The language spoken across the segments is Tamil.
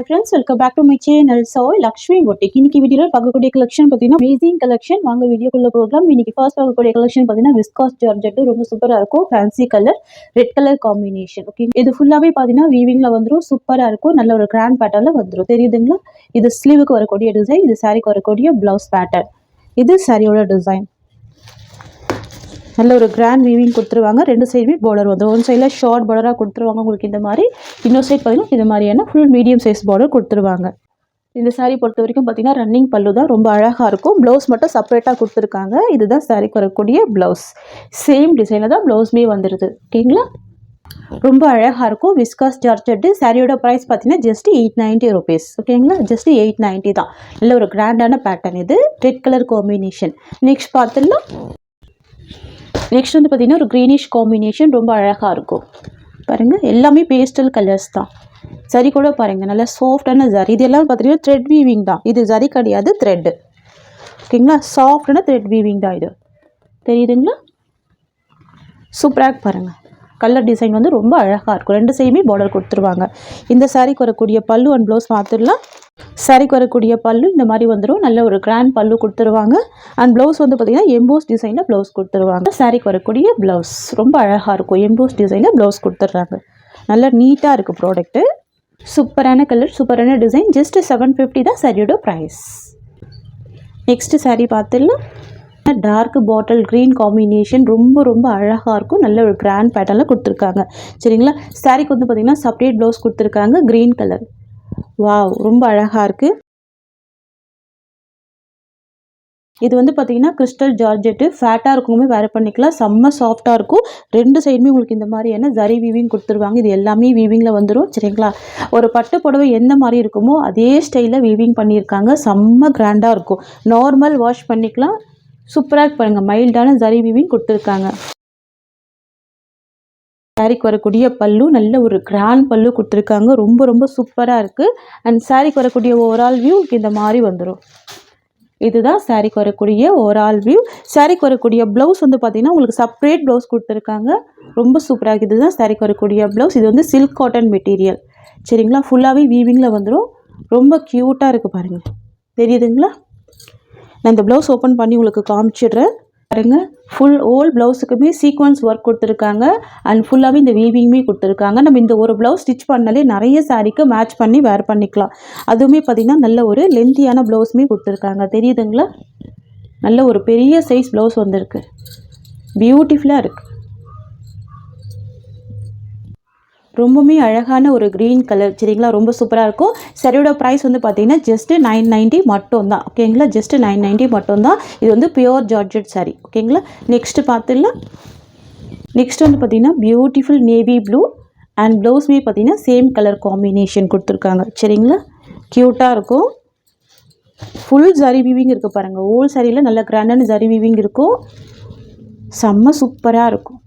Hi friends, welcome back to my channel. So, Lakshmi Boutique. இன்னைக்கு வீடியோல பார்க்கக்கூடிய கலெக்ஷன் பார்த்தீங்கன்னா அமேசிங் கலெக்ஷன். வாங்க வீடியோக்குள்ள போகலாம். இன்னைக்கு ஃபர்ஸ்ட் பார்க்கக்கூடிய கலெக்ஷன் பார்த்தீங்கன்னா விஸ்காஸ் ஜார்ஜெட் ரொம்ப சூப்பரா இருக்கும். Fancy colour, red colour combination. Okay, இது ஃபுல்லாவே பார்த்தீங்கன்னா வீவிங்ல வந்துரும். சூப்பரா இருக்கும். நல்ல ஒரு கிராண்ட் பேட்டர்ன்ல வந்துரும். தெரியுதுங்களா? இது ஸ்லீவுக்கு வரக்கூடிய டிசைன், இது சாரிக்கு வரக்கூடிய பிளவுஸ் பேட்டர்ன். இது சாரியோட டிசைன். நல்ல ஒரு கிராண்ட் வீவிங் கொடுத்துருவாங்க. ரெண்டு சைடுமே பார்டர் வந்துடும். ஒன் சைடில் ஷார்ட் பார்டராக கொடுத்துருவாங்க உங்களுக்கு இந்த மாதிரி. இன்னொரு சைட் பார்த்தீங்கன்னா இந்த மாதிரியான ஃபுல் மீடியம் சைஸ் பார்டர் கொடுத்துருவாங்க. இந்த சாரீ பொறுத்த வரைக்கும் பார்த்தீங்கன்னா ரன்னிங் பல்லு தான், ரொம்ப அழகாக இருக்கும். ப்ளவுஸ் மட்டும் செப்பரேட்டாக கொடுத்துருக்காங்க. இதுதான் சாரீக்கு வரக்கூடிய ப்ளவுஸ். சேம் டிசைனில் தான் ப்ளவுஸுமே வந்துடுது. ஓகேங்களா? ரொம்ப அழகாக இருக்கும். Viscose georgette. சாரியோட ப்ரைஸ் பார்த்தீங்கன்னா ஜஸ்ட் 890 rupees. ஓகேங்களா? ஜஸ்ட் 890 தான். நல்ல ஒரு கிராண்டான பேட்டர்ன். இது ரெட் கலர் காம்பினேஷன். நெக்ஸ்ட் பார்த்துடலாம். நெக்ஸ்ட் வந்து பார்த்தீங்கன்னா ஒரு க்ரீனிஷ் காம்பினேஷன், ரொம்ப அழகாக இருக்கும். பாருங்கள், எல்லாமே பேஸ்டல் கலர்ஸ் தான். சரி கூட பாருங்கள், நல்லா சாஃப்டான ஜரி. இது எல்லாம் பார்த்தீங்கன்னா த்ரெட் வீவிங் தான். இது ஜரி கிடையாது, த்ரெட்டு. ஓகேங்களா? சாஃப்டான த்ரெட் வீவிங் தான் இது. தெரியுதுங்களா? சூப்பராக பாருங்கள். கலர் டிசைன் வந்து ரொம்ப அழகாக இருக்கும். ரெண்டு சைடுமே பார்டர் கொடுத்துருவாங்க. இந்த சாரிக்கு வரக்கூடிய பல்லு அண்ட் ப்ளவுஸ் பார்த்துடலாம். சாரிக்கு வரக்கூடிய பல்லு இந்த மாதிரி வந்துடும். நல்ல ஒரு கிராண்ட் பல்லு கொடுத்துருவாங்க. அண்ட் ப்ளவுஸ் வந்து பார்த்திங்கன்னா எம்போஸ் டிசைனில் ப்ளவுஸ் கொடுத்துருவாங்க. சாரிக்கு வரக்கூடிய ப்ளவுஸ் ரொம்ப அழகாக இருக்கும். எம்போஸ் டிசைனில் ப்ளவுஸ் கொடுத்துட்றாங்க. நல்லா நீட்டாக இருக்குது ப்ராடக்ட்டு. சூப்பரான கலர், சூப்பரான டிசைன். ஜஸ்ட் 750 தான் சாரியோட ப்ரைஸ். நெக்ஸ்ட்டு சாரீ பார்த்துடலாம். டார்க் பாட்டில் க்ரீன் காம்பினேஷன், ரொம்ப அழகாக இருக்கும். நல்ல ஒரு கிராண்ட் பேட்டர்னில் கொடுத்துருக்காங்க. சரிங்களா? சாரிக்கு வந்து பார்த்திங்கன்னா செப்பரேட் ப்ளவுஸ் கொடுத்துருக்காங்க. Green colour. வாவ், ரொம்ப அழகாக இருக்குது. இது வந்து பார்த்திங்கன்னா கிறிஸ்டல் ஜார்ஜெட்டு. ஃபேட்டாக இருக்கவங்க வேறு பண்ணிக்கலாம். செம்ம சாஃப்டாக இருக்கும். ரெண்டு சைடுமே உங்களுக்கு இந்த மாதிரியான ஜரி வீவிங் கொடுத்துருவாங்க. இது எல்லாமே வீவிங்கில் வந்துடும். சரிங்களா? ஒரு பட்டு புடவை எந்த மாதிரி இருக்குமோ அதே ஸ்டைலில் வீவிங் பண்ணியிருக்காங்க. செம்ம கிராண்டாக இருக்கும். நார்மல் வாஷ் பண்ணிக்கலாம். சூப்பராக பாருங்கள். மைல்டான ஜரி வீவிங் கொடுத்துருக்காங்க. சாரிக்கு வரக்கூடிய பல்லு நல்ல ஒரு கிராண்ட் பல்லு கொடுத்துருக்காங்க. ரொம்ப சூப்பராக இருக்குது. அண்ட் சாரிக்கு வரக்கூடிய ஓவரால் வியூ இந்த மாதிரி வந்துடும். இதுதான் சாரிக்கு வரக்கூடிய ஓவரால் வியூ. சாரிக்கு வரக்கூடிய ப்ளவுஸ் வந்து பார்த்திங்கன்னா உங்களுக்கு செப்பரேட் ப்ளவுஸ் கொடுத்துருக்காங்க. ரொம்ப சூப்பராக இருக்குது. இதுதான் சாரிக்கு வரக்கூடிய ப்ளவுஸ். இது வந்து சில்க் காட்டன் மெட்டீரியல். சரிங்களா? ஃபுல்லாகவே வீவிங்கில் வந்துடும். ரொம்ப க்யூட்டாக இருக்குது பாருங்கள். தெரியுதுங்களா? நான் இந்த ப்ளவுஸ் ஓப்பன் பண்ணி உங்களுக்கு காமிச்சிடுறேன். பாருங்கள், ஃபுல் ஹோல் ப்ளவுஸுக்குமே சீக்வன்ஸ் ஒர்க் கொடுத்துருக்காங்க. அண்ட் ஃபுல்லாகவே இந்த வீவிங்குமே கொடுத்துருக்காங்க. நம்ம இந்த ஒரு ப்ளவுஸ் ஸ்டிச் பண்ணாலே நிறைய சாரீக்கு மேட்ச் பண்ணி வேர் பண்ணிக்கலாம். அதுவுமே பார்த்திங்கன்னா நல்ல ஒரு லென்த்தியான ப்ளவுஸுமே கொடுத்துருக்காங்க. தெரியுதுங்களா? நல்ல ஒரு பெரிய சைஸ் ப்ளவுஸ் வந்திருக்கு. பியூட்டிஃபுல்லாக இருக்குது. ரொம்பவுமே அழகான ஒரு க்ரீன் கலர். சரிங்களா? ரொம்ப சூப்பராக இருக்கும். சரியோட ப்ரைஸ் வந்து பார்த்தீங்கன்னா ஜஸ்ட்டு 990 மட்டும்தான். ஓகேங்களா? ஜஸ்ட்டு 990 மட்டும்தான். இது வந்து பியோர் ஜார்ஜெட் சாரி. ஓகேங்களா? நெக்ஸ்ட்டு பார்த்துடலாம். நெக்ஸ்ட் வந்து பார்த்திங்கன்னா பியூட்டிஃபுல் நேவி ப்ளூ அண்ட் ப்ளவுஸ்மே பார்த்திங்கன்னா சேம் கலர் காம்பினேஷன் கொடுத்துருக்காங்க. சரிங்களா? க்யூட்டாக இருக்கும். ஃபுல் ஜரி வீவிங் இருக்குது பாருங்கள். ஓல் சாரியில் நல்ல கிராண்டான ஜரி வீவிங் இருக்கும். செம்ம சூப்பராக இருக்கும்.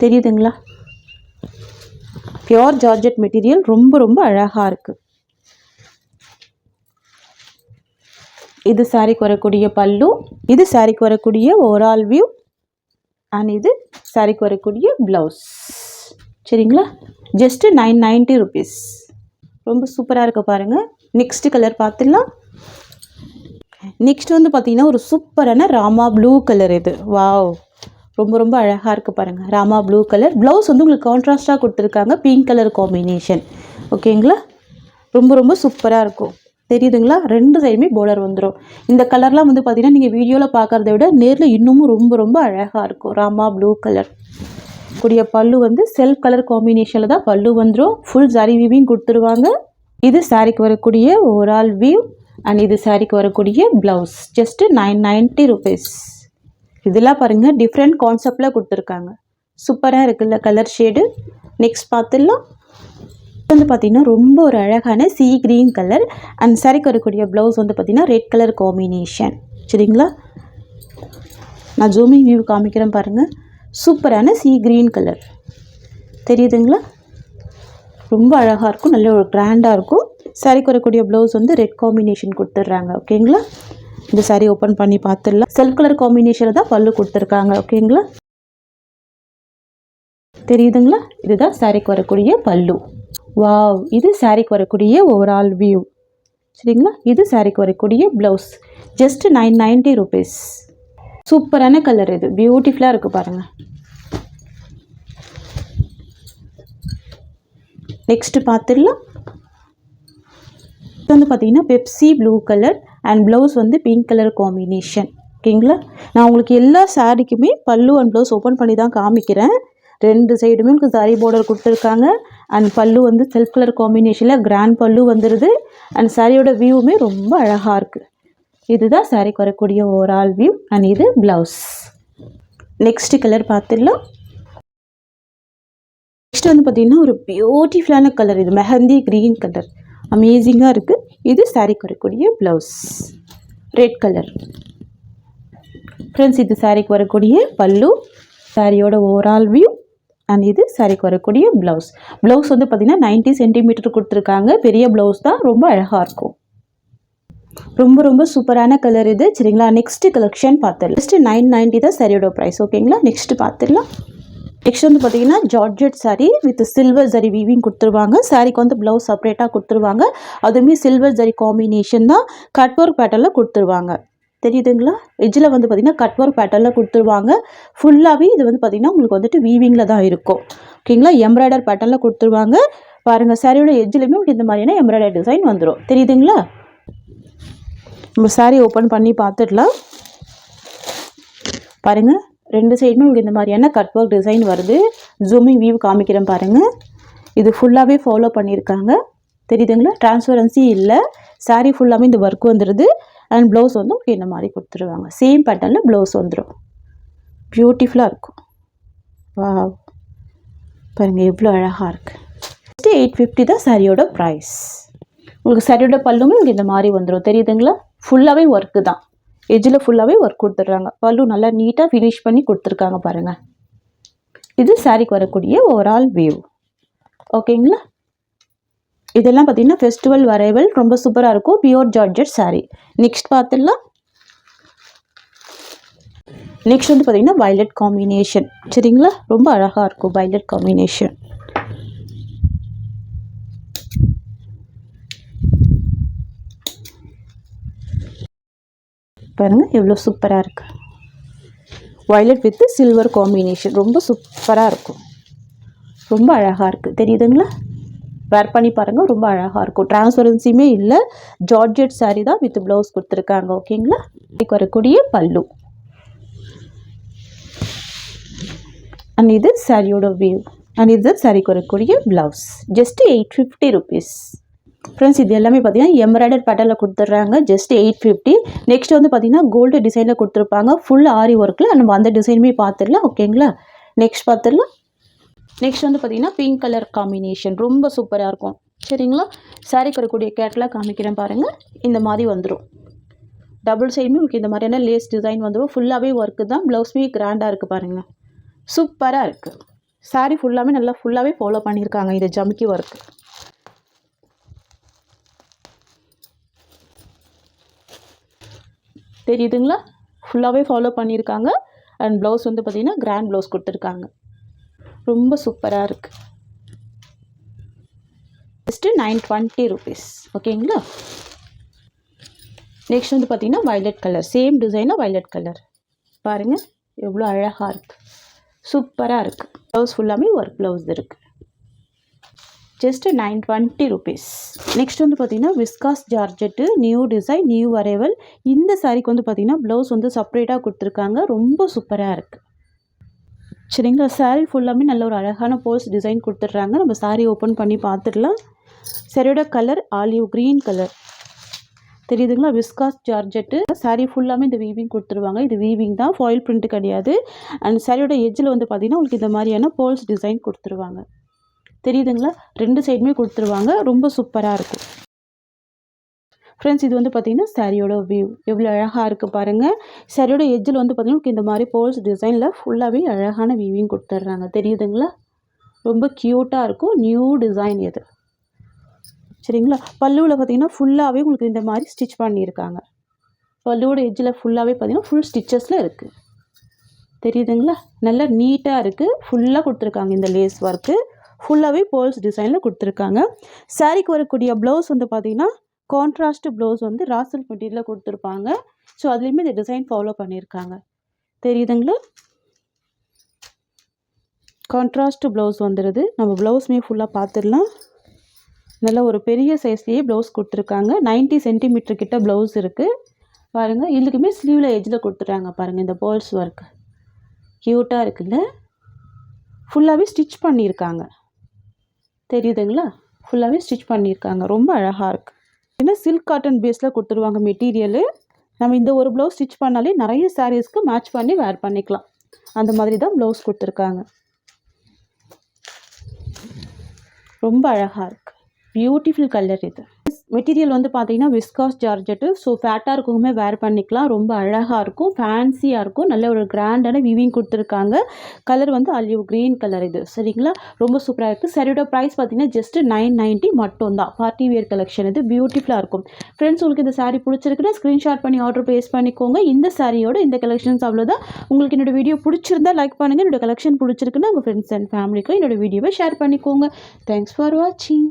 தெரியுதுங்களா? Pure georgette material. ரொம்ப அழகாக இருக்குது. இது சாரிக்கு வரக்கூடிய பல்லு. இது சாரிக்கு வரக்கூடிய ஓவரால் வியூ. அண்ட் இது சாரிக்கு வரக்கூடிய ப்ளவுஸ். சரிங்களா? Just 990 rupees. ரொம்ப சூப்பராக இருக்குது பாருங்கள். நெக்ஸ்ட் கலர் பார்த்துடலாம். நெக்ஸ்ட் வந்து பார்த்திங்கன்னா ஒரு சூப்பரான ராமா ப்ளூ கலர். இது வாவ், ரொம்ப அழகாக இருக்குது பாருங்கள். Rama blue colour. ப்ளவுஸ் வந்து உங்களுக்கு கான்ட்ராஸ்ட்டாக கொடுத்துருக்காங்க. Pink colour combination. ஓகேங்களா? ரொம்ப சூப்பராக இருக்கும். தெரியுதுங்களா? ரெண்டு சைடுமே பார்டர் வந்துடும். இந்த கலர்லாம் வந்து பார்த்திங்கன்னா நீங்கள் வீடியோவில் பார்க்குறத விட நேரில் இன்னமும் ரொம்ப அழகாக இருக்கும். ராமா ப்ளூ கலர் கூடிய பல்லு வந்து செல்ஃப் கலர் காம்பினேஷனில் தான் பல்லு வந்துடும். ஃபுல் ஜரி வீவிங் கொடுத்துருவாங்க. இது சாரிக்கு வரக்கூடிய ஓவரால் வியூ. அண்ட் இது சாரிக்கு வரக்கூடிய ப்ளவுஸ். Just 990 rupees. இதெல்லாம் பாருங்கள், டிஃப்ரெண்ட் கான்செப்டில் கொடுத்துருக்காங்க. சூப்பராக இருக்குல்ல கலர் ஷேடு. நெக்ஸ்ட் பார்த்துடலாம். வந்து பார்த்திங்கன்னா ரொம்ப ஒரு அழகான சீ க்ரீன் கலர். அண்ட் சாரிக்கு வரக்கூடிய ப்ளவுஸ் வந்து பார்த்திங்கன்னா ரெட் கலர் காம்பினேஷன். சரிங்களா? நான் ஜூமிங் வியூ காமிக்கிறேன் பாருங்கள். சூப்பரான சீ க்ரீன் கலர். தெரியுதுங்களா? ரொம்ப அழகாக இருக்கும். நல்ல ஒரு கிராண்டாக இருக்கும். சாரிக்கு வரக்கூடிய ப்ளவுஸ் வந்து ரெட் காம்பினேஷன் கொடுத்துட்றாங்க. ஓகேங்களா? இந்த சாரீ ஓப்பன் பண்ணி பார்த்துடலாம். செல்ஃப் கலர் காம்பினேஷனில் தான் பல்லு கொடுத்துருக்காங்க. ஓகேங்களா? தெரியுதுங்களா? இதுதான் சாரிக்கு வரக்கூடிய பல்லு. வாவ், இது சாரீக்கு வரக்கூடிய ஓவரால் வியூ. சரிங்களா, இது சாரீக்கு வரக்கூடிய ப்ளவுஸ். Just 990 rupees. சூப்பரான கலர், இது பியூட்டிஃபுல்லாக இருக்குது பாருங்கள். நெக்ஸ்ட் பார்த்துடலாம். இது வந்து பார்த்தீங்கன்னா Pepsi blue colour and blouse வந்து பிங்க் கலர் காம்பினேஷன். ஓகேங்களா, நான் உங்களுக்கு எல்லா சாரீக்குமே பல்லு அண்ட் ப்ளவுஸ் ஓப்பன் பண்ணி தான் காமிக்கிறேன். ரெண்டு சைடுமே உங்களுக்கு சாரி பார்டர் கொடுத்துருக்காங்க. அண்ட் பல்லு வந்து செல்ஃப் கலர் காம்பினேஷனில் கிராண்ட் பல்லு வந்துடுது. அண்ட் சாரியோட வியூவுமே ரொம்ப அழகாக இருக்குது. இதுதான் சாரிக்கு வரக்கூடிய ஓவரால் வியூ. அண்ட் இது ப்ளவுஸ். நெக்ஸ்ட் கலர் பார்த்துடலாம். நெக்ஸ்ட் வந்து பார்த்திங்கன்னா ஒரு பியூட்டிஃபுல்லான கலர், இது மெஹந்தி க்ரீன் கலர், அமேசிங்காக இருக்குது. இது சாரிக்கு வரக்கூடிய ப்ளவுஸ், ரெட் கலர். ஃப்ரெண்ட்ஸ், இது சாரிக்கு வரக்கூடிய பல்லு, சாரியோட ஓவரால் வியூ. அண்ட் இது சாரிக்கு வரக்கூடிய ப்ளவுஸ். ப்ளவுஸ் வந்து பார்த்திங்கன்னா 90 சென்டிமீட்டர் கொடுத்துருக்காங்க. பெரிய ப்ளவுஸ் தான், ரொம்ப அழகாக இருக்கும். ரொம்ப ரொம்ப சூப்பரான கலர் இது. சரிங்களா, நெக்ஸ்ட் கலெக்ஷன் பார்த்துடலாம். ஜஸ்ட் 990 தான் சாரியோட ப்ரைஸ். ஓகேங்களா, நெக்ஸ்ட் பார்த்துடலாம். நெக்ஸ்ட் வந்து பார்த்தீங்கன்னா georgette sari with silver zari weaving கொடுத்துருவாங்க. சாரீக்கு வந்து ப்ளவுஸ் செப்பரேட்டாக கொடுத்துருவாங்க. அதுவுமே சில்வர் ஜரி காம்பினேஷன் தான். கட் ஒர்க் பேட்டர்னில் கொடுத்துருவாங்க. தெரியுதுங்களா, எஜ்ஜில் வந்து பார்த்திங்கன்னா கட் ஒர்க் பேட்டர்னில் கொடுத்துருவாங்க. ஃபுல்லாகவே இது வந்து பார்த்திங்கன்னா உங்களுக்கு வந்துட்டு வீவிங்கில் தான் இருக்கும். ஓகேங்களா, எம்ப்ராய்டர் பேட்டர்னில் கொடுத்துருவாங்க. பாருங்கள், சாரியோட எஜ்ஜிலுமே உங்களுக்கு இந்த மாதிரியான எம்ப்ராய்டர் டிசைன் வந்துடும். தெரியுதுங்களா, நம்ம சாரீ ஓப்பன் பண்ணி பார்த்துடலாம். பாருங்கள், ரெண்டு சைடுமே உங்களுக்கு இந்த மாதிரியான கட் ஒர்க் டிசைன் வருது. ஜூமிங் வியூ காமிக்கிறேன் பாருங்கள். இது ஃபுல்லாகவே ஃபாலோ பண்ணியிருக்காங்க. தெரியுதுங்களா, டிரான்ஸ்பரன்சி இல்லை. சாரீ ஃபுல்லாகவே இந்த ஒர்க் வந்துடுது. அண்ட் ப்ளவுஸ் வந்து உங்களுக்கு இந்த மாதிரி கொடுத்துருவாங்க. சேம் பேட்டர்னில் ப்ளவுஸ் வந்துடும். பியூட்டிஃபுல்லாக இருக்கும். வா, பாருங்கள் எவ்வளோ அழகாக இருக்குது. ஜஸ்ட் 850 தான் சாரியோட ப்ரைஸ். உங்களுக்கு சாரியோட பல்லுமே உங்களுக்கு இந்த மாதிரி வந்துடும். தெரியுதுங்களா, ஃபுல்லாகவே ஒர்க்கு தான். எஜ்ஜில் ஃபுல்லாகவே ஒர்க் கொடுத்துட்றாங்க. பல்லு நல்லா நீட்டாக ஃபினிஷ் பண்ணி கொடுத்துருக்காங்க பாருங்கள். இது சாரிக்கு வரக்கூடிய ஓவரால் வியூ. ஓகேங்களா, இதெல்லாம் பார்த்தீங்கன்னா ஃபெஸ்டிவல் வரைவல் ரொம்ப சூப்பராக இருக்கும். Pure georgette sari. நெக்ஸ்ட் பார்த்துடலாம். நெக்ஸ்ட் வந்து பார்த்தீங்கன்னா வயலட் காம்பினேஷன். சரிங்களா, ரொம்ப அழகாக இருக்கும் வயலட் காம்பினேஷன். பாருங்கள் எவ்வளோ சூப்பராக இருக்குது. வயலட் வித் சில்வர் காம்பினேஷன் ரொம்ப சூப்பராக இருக்கும். ரொம்ப அழகாக இருக்குது. தெரியுதுங்களா, வேர் பண்ணி பாருங்கள், ரொம்ப அழகாக இருக்கும். டிரான்ஸ்பரன்சியுமே இல்லை. ஜார்ஜெட் சாரீ தான் வித் ப்ளவுஸ் கொடுத்துருக்காங்க. ஓகேங்களா, இதுக்கு வரக்கூடிய பல்லு. அண்ட் இது சாரியோட வியூ. அண்ட் இது சாரிக்கு வரக்கூடிய ப்ளவுஸ். Just 850 rupees. ஃப்ரெண்ட்ஸ், இது எல்லாமே பார்த்தீங்கன்னா எம்ப்ராய்டர் பேட்டர்னில் கொடுத்துட்றாங்க. ஜஸ்ட் 850. நெக்ஸ்ட் வந்து பார்த்தீங்கன்னா கோல்டு டிசைனில் கொடுத்துருப்பாங்க. ஃபுல் ஆரி ஒர்க்கில் நம்ம அந்த டிசைனுமே பார்த்துடலாம். ஓகேங்களா, நெக்ஸ்ட் பார்த்துடலாம். நெக்ஸ்ட் வந்து பார்த்தீங்கன்னா பிங்க் கலர் காம்பினேஷன் ரொம்ப சூப்பராக இருக்கும். சரிங்களா, சாரீக்கு வரக்கூடிய கேட்லாக் காமிக்கிறேன் பாருங்கள். இந்த மாதிரி வந்துடும். டபுள் சைடுமே உங்களுக்கு இந்த மாதிரியான லேஸ் டிசைன் வந்துடும். ஃபுல்லாகவே ஒர்க்கு தான். ப்ளவுஸுமே கிராண்டாக இருக்குது பாருங்கள். சூப்பராக இருக்குது. சாரீ ஃபுல்லாகவே நல்லா ஃபுல்லாகவே ஃபாலோ பண்ணியிருக்காங்க இந்த ஜமுக்கி ஒர்க்கு. தெரியுதுங்களா, ஃபுல்லாகவே ஃபாலோ பண்ணியிருக்காங்க. அண்ட் ப்ளவுஸ் வந்து பார்த்திங்கன்னா கிராண்ட் ப்ளவுஸ் கொடுத்துருக்காங்க. ரொம்ப சூப்பராக இருக்குது. Just 920 rupees. ஓகேங்களா, நெக்ஸ்ட் வந்து பார்த்திங்கன்னா வயலட் கலர். சேம் டிசைனாக வயலட் கலர். பாருங்கள் எவ்வளோ அழகாக இருக்குது. சூப்பராக இருக்குது. ப்ளவுஸ் ஃபுல்லாமே ஒர்க் ப்ளவுஸ் இருக்குது. Just 920 rupees. நெக்ஸ்ட் வந்து பார்த்திங்கன்னா viscose georgette new design new arrival. இந்த சாரீக்கு வந்து பார்த்திங்கன்னா ப்ளவுஸ் வந்து செப்பரேட்டாக கொடுத்துருக்காங்க. ரொம்ப சூப்பராக இருக்குது. சரிங்களா, சாரீ ஃபுல்லாமே நல்ல ஒரு அழகான போஸ் டிசைன் கொடுத்துட்றாங்க. நம்ம சாரீ ஓப்பன் பண்ணி பார்த்துடலாம். சாரியோட கலர் ஆலிவ் க்ரீன் கலர். தெரியுதுங்களா, விஸ்காஸ் ஜார்ஜெட்டு. சாரீ ஃபுல்லாமே இந்த வீவிங் கொடுத்துருவாங்க. இது வீவிங் தான், ஃபாயில் பிரிண்ட் கிடையாது. அண்ட் சாரியோட எஜ்ஜில் வந்து பார்த்திங்கன்னா உங்களுக்கு இந்த மாதிரியான போல்ஸ் டிசைன் கொடுத்துருவாங்க. தெரியுதுங்களா, ரெண்டு சைடுமே கொடுத்துருவாங்க. ரொம்ப சூப்பராக இருக்கும். ஃப்ரெண்ட்ஸ், இது வந்து பார்த்திங்கன்னா சாரியோட வியூ எவ்வளோ அழகாக இருக்குது பாருங்கள். சாரியோட எஜ்ஜில் வந்து பார்த்திங்கன்னா இந்த மாதிரி போல்ஸ் டிசைனில் ஃபுல்லாகவே அழகான வீவிங் கொடுத்துட்றாங்க. தெரியுதுங்களா, ரொம்ப க்யூட்டாக இருக்கும். நியூ டிசைன் இது. சரிங்களா, பல்லுவில் பார்த்திங்கன்னா ஃபுல்லாகவே உங்களுக்கு இந்த மாதிரி ஸ்டிச் பண்ணியிருக்காங்க. பல்லுவோட எஜ்ஜில் ஃபுல்லாகவே பார்த்திங்கன்னா ஃபுல் ஸ்டிச்சஸில் இருக்குது. தெரியுதுங்களா, நல்லா நீட்டாக இருக்குது. ஃபுல்லாக கொடுத்துருக்காங்க இந்த லேஸ் ஒர்க்கு. ஃபுல்லாகவே பேர்ல்ஸ் டிசைனில் கொடுத்துருக்காங்க. சாரீக்கு வரக்கூடிய ப்ளவுஸ் வந்து பார்த்திங்கன்னா கான்ட்ராஸ்ட் ப்ளவுஸ் வந்து ரா சில்க் மெட்டீரியலில் கொடுத்துருப்பாங்க. ஸோ அதுலேயுமே இந்த டிசைன் ஃபாலோ பண்ணியிருக்காங்க. தெரியுதுங்களா? கான்ட்ராஸ்ட் ப்ளவுஸ் வந்துடுது. நம்ம ப்ளவுஸுமே ஃபுல்லாக பார்த்துடலாம். நல்ல ஒரு பெரிய சைஸ்லேயே ப்ளவுஸ் கொடுத்துருக்காங்க. 90 சென்டிமீட்டர் கிட்ட ப்ளவுஸ் இருக்குது பாருங்கள். இதுக்குமே ஸ்லீவில் எஜ்ஜில் கொடுத்துட்றாங்க பாருங்கள். இந்த பேர்ல்ஸ் ஒர்க் க்யூட்டாக இருக்குல்ல. ஃபுல்லாகவே ஸ்டிச் பண்ணியிருக்காங்க. தெரியுதுங்களா? ஃபுல்லாகவே ஸ்டிச் பண்ணியிருக்காங்க. ரொம்ப அழகாக இருக்குது. ஏன்னா சில்க் காட்டன் பேஸில் கொடுத்துருவாங்க மெட்டீரியலு. நம்ம இந்த ஒரு ப்ளவுஸ் ஸ்டிச் பண்ணாலே நிறைய சாரீஸ்க்கு மேட்ச் பண்ணி வேர் பண்ணிக்கலாம். அந்த மாதிரி தான் ப்ளவுஸ் கொடுத்துருக்காங்க. ரொம்ப அழகாக இருக்குது. பியூட்டிஃபுல் கலர் இது. மெட்டீரியல் வந்து பார்த்தீங்கன்னா விஸ்காஸ் ஜார்ஜெட்டு. ஸோ ஃபேட்டாக இருக்கவங்க வேர் பண்ணிக்கலாம். ரொம்ப அழகாக இருக்கும், ஃபேன்சியாக இருக்கும். நல்ல ஒரு கிராண்டான விவிங் கொடுத்துருக்காங்க. கலர் வந்து ஆலிவ் க்ரீன் கலர் இது. சரிங்களா? ரொம்ப சூப்பராக இருக்குது. சரியோட ப்ரைஸ் பார்த்தீங்கன்னா ஜஸ்ட் 990 மட்டும்தான். பார்ட்டி வேர் கலெக்ஷன் இது. பியூட்டிஃபுல்லாக இருக்கும். ஃப்ரெண்ட்ஸ், உங்களுக்கு இந்த சாரீ பிடிச்சிருக்குன்னா ஸ்க்ரீன்ஷாட் பண்ணி ஆர்டர் ப்ளேஸ் பண்ணிக்கோங்க. இந்த சாரியோட இந்த கலெக்ஷன்ஸ் அவ்வளோதான். உங்களுக்கு என்னோட வீடியோ பிடிச்சிருந்தா லைக் பண்ணுங்கள். என்னோட கலெக்ஷன் பிடிச்சிருக்குன்னா உங்கள் ஃப்ரெண்ட்ஸ் அண்ட் ஃபேமிலிக்கும் என்னோட வீடியோவை ஷேர் பண்ணிக்கோங்க. தேங்க்ஸ் ஃபார் வாட்சிங்.